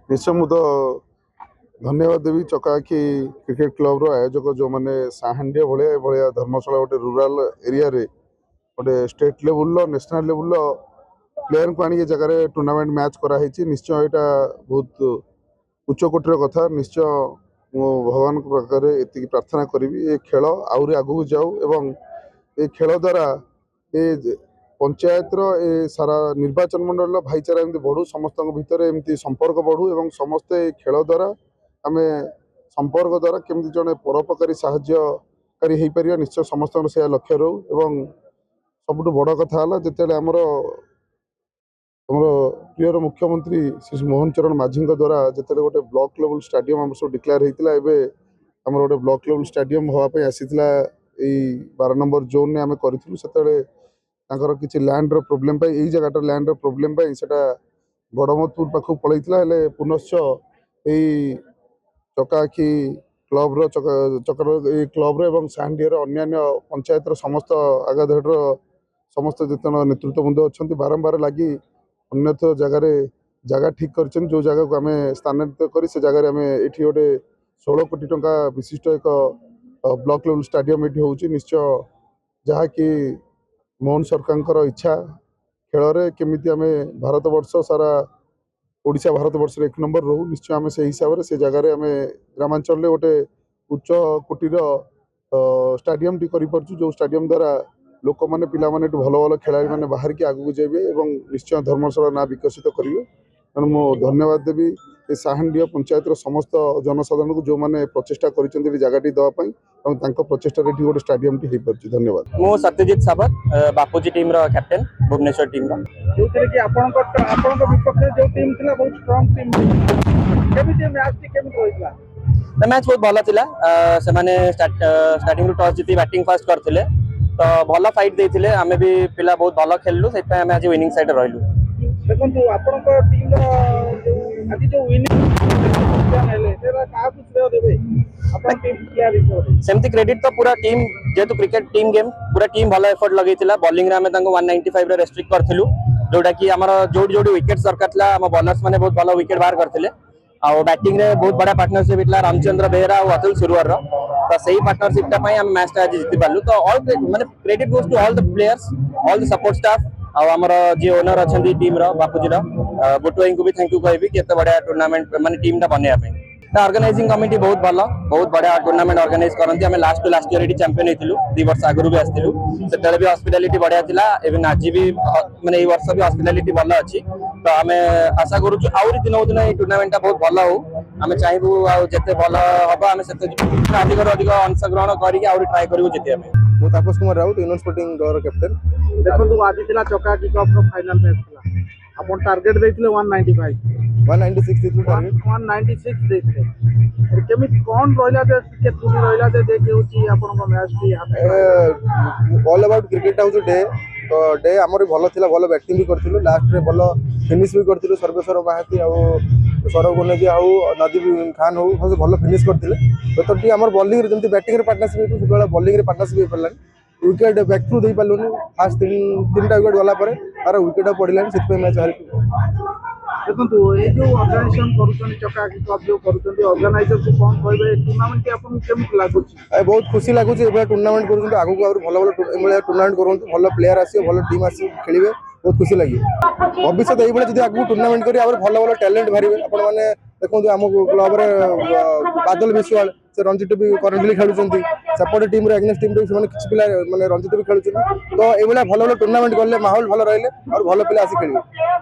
निश्चय मु तो धन्यवाद देवी चकाखी क्रिकेट क्लब रो आयोजक जो मैंने साहांडिया भाया भाया धर्मशाला गोटे रूराल एरिया रे गोटे state level national level player को आनी जगह टूर्नामेंट मैच कराई निश्चय यहाँ बहुत उच्च कोटर कथा निश्चय मो भगवान पाखे ये प्रार्थना करी ये खेल आहरी आगू जाऊ एवं ये खेल द्वारा ये पंचायत ए सारा निर्वाचन मंडल भाईचारा एमती बढ़ू समस्त भितर एमती संपर्क बढ़ू एवं समस्ते खेल द्वारा आम संपर्क द्वारा केमती जड़े परोपकारी साहाय्यकारी हो पार निश्चय समस्त से लक्ष्य रो एवं सबुठ बड़ कथा जिते आमर प्रियर मुख्यमंत्री श्री मोहन चरण माझी द्वारा जिते गोटे ब्लॉक लेवल स्टाडियम आम सब डिक्लेयर होता है गोटे ब्लॉक लेवल स्टाडियम हाँपाई आसीला 12 नंबर जोन में आम करूँ से किसी लैंड प्रोब्लेम यही जगह लैंड प्रोब्लेम से गड़मतपुर पाखक पलैला पुनश्च यही चकाखी क्लब चकर क्लब एवं साहांडिया अन्य पंचायत समस्त आगाधेड़ समस्त जितने नेतृत्व बृंद अच्छा बारंबार लगी अन्य जगह ठीक कर जो जगह को आम स्थानांतरित कर से जगह आम ये गोटे 16 कोटी टंका विशिष्ट एक ब्लॉक लेवल स्टाडियम ये हूँ निश्चय जहाँकि मोहन सरकार इच्छा खेल केमी आम भारत वर्ष सारा ओडिशा भारत वर्ष एक नंबर रो निश्चय आम से हिसाब से जगह आम ग्रामांचल गोटे उच्च कोटीर स्टाडियम टी कर जो स्टाडियम द्वारा लोक मैंने पिला माने भल भल खेलाड़ी मैंने बाहर की आगू जाइए और निश्चय धर्मशाला ना विकसित करेंगे तेणु मु धन्यवाद देवी ये साहांडिया पंचायत समस्त जनसाधारण को जो मैंने प्रचेषा कर जगह देवाई और प्रचेषा गोटे स्टाडियम टी धन्यवाद। मु सत्यजित साबर बापूजी टीम रो कैप्टेन भुवनेश्वर टीम रो जो कि आपन विपक्ष जो टीम थिला बहुत स्ट्रांग टीम केमिति मैच टी केमिति होइला मैच बहुत भल थिला से माने स्टार्टिंग टॉस जीति बैटिंग फर्स्ट करथिले तो भल फाइट देथिले आमे भी पिला बहुत भल खेललु सेत आमे आज विनिंग साइड रहलु देखंतु आपन टीम रो आज जो विनिंग हेले सेरा का कुछ श्रेय देबे अपन टीम प्लेयर हिसाब सेमती क्रेडिट तो पूरा टीम जेतु क्रिकेट टीम गेम पूरा टीम भल एफर्ट लगैतिला बॉलिंग रे आमे तांको 195 रे रेस्ट्रिक्ट करथिलु जोटा कि हमर जोडी जोडी विकेट दरकार थिला हम बॉलर्स माने बहुत भल विकेट बाहर करथिले आ बैटिंग रे बहुत बड़ा पार्टनरशिप इतला रामचंद्र बेहरा और अतुल सुरवर रो तो सही पार्टनरशिप टा पई हम मैच टा आज जीति पालु तो ऑल माने credit goes to all the players all the support staff आ हमर जे ओनर अछंती टीम रो बापूजी रो बुटवाई को भी थैंक यू कहबी केते बड़ा टूर्नामेंट माने टीम टा बनेया पई ऑर्गेनाइजिंग कमिटी बहुत भल बहुत बढ़िया टूर्नामेंट ऑर्गेनाइज करती आम last two last year champion होइतिलु 2 वर्ष आगु भी आस्तिलु सेतले भी हॉस्पिटैलिटी बढ़िया थिला एवं आज भी माने ए वर्ष भी हॉस्पिटैलिटी भल अछि तो आम आशा करू आउरी दिन दिन ए टूर्नामेंट टा बहुत भल हो आम चाहबू आ जते भल हबा आम सेते अधिक अधिक अंशग्रहण करिक आउरी ट्राई करिवो जितिया पे मु तापस कुमार राउत यूनियन स्पोर्टिंग दर कैप्टन देखंतु आज थिला चकाकी कप रो फाइनल मैच थिला अपन टारगेट देथिले 195 196 देथिले टारगेट 196 देथिले केमित कोन रोइला जे के तुडी रोइला जे देखे होची आपन को match T all about cricket house day तो डे हमर भलो थिला भलो बैटिंग भी करथिलु लास्ट रे भलो फिनिश भी करथिलु सर्वेश्वर महाती आ सौरभ गुनेजी आउ नदीम खान हो सब भलो फिनिश करथिले तो टी हमर बॉलिंग रे जंती बैटिंग रे पार्टनरशिप हे तो बॉलिंग रे पार्टनरशिप हे पड़लानी विकेट बैक थ्रू दे पालुनी फास्ट तीनटा विकेट गला पर तार विकेट पड़लानी सेत पे मैच हारि देखंतु ए जो ऑर्गेनाइजेशन करूछन चकाकी कप जो करूछन ऑर्गेनाइजर को कोन कहबे टूर्नामेंट के आपन केमत लागुची बहुत खुशी लागुची एबे टूर्नामेंट करूछन आगु को और भलो भलो एमले टूर्नामेंट करंतु भलो प्लेयर आसी भलो टीम आसी खेलिबे बहुत खुशी लगी भविष्य एई बले जदी आगु टूर्नामेंट करी और भलो भलो टैलेंट भरिबे आपण माने देखंतु हम क्लब रे बादल विश्वाल से रंजित भी करंटली खेलुचंती सपोर्ट टीम रे अगेंस्ट टीम रे माने किछ पिला माने रंजित भी खेलुचंती तो एई बले भलो भलो टूर्नामेंट करले माहौल भलो रहले और भलो पिला आसी खेलिबे।